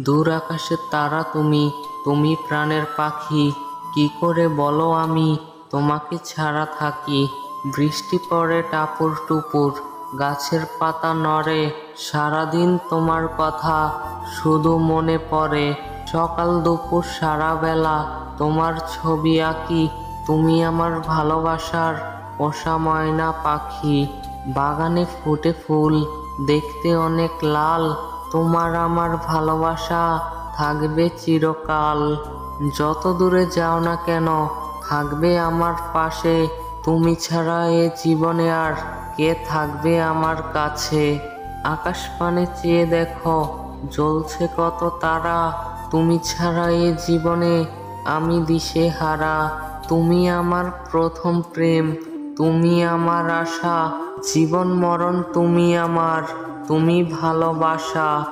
দূর আকাশের তারা তুমি, তুমি প্রাণের পাখি। কি করে বলো আমি তোমাকে ছাড়া থাকি। বৃষ্টি পড়ে টাপুর টুপুর, গাছের পাতা নড়ে, সারাদিন তোমার কথা শুধু মনে পড়ে। সকাল দুপুর সারা বেলা তোমার ছবি আঁকি। তুমি আমার ভালোবাসার পোষা ময়না পাখি। বাগানে ফুটে ফুল, দেখতে অনেক লাল। তোমার আমার ভালোবাসা থাকবে চিরকাল। যত দূরে যাও না কেন থাকবে আমার পাশে। তুমি ছাড়া এ জীবনে আর কে থাকবে আমার কাছে। আকাশ পানে চেয়ে দেখো, জ্বলছে কত তারা। তুমি ছাড়া এ জীবনে আমি দিশেহারা। তুমি আমার প্রথম প্রেম, তুমি আমার আশা। জীবন মরণ তুমি আমার, তুমি ভালোবাসা।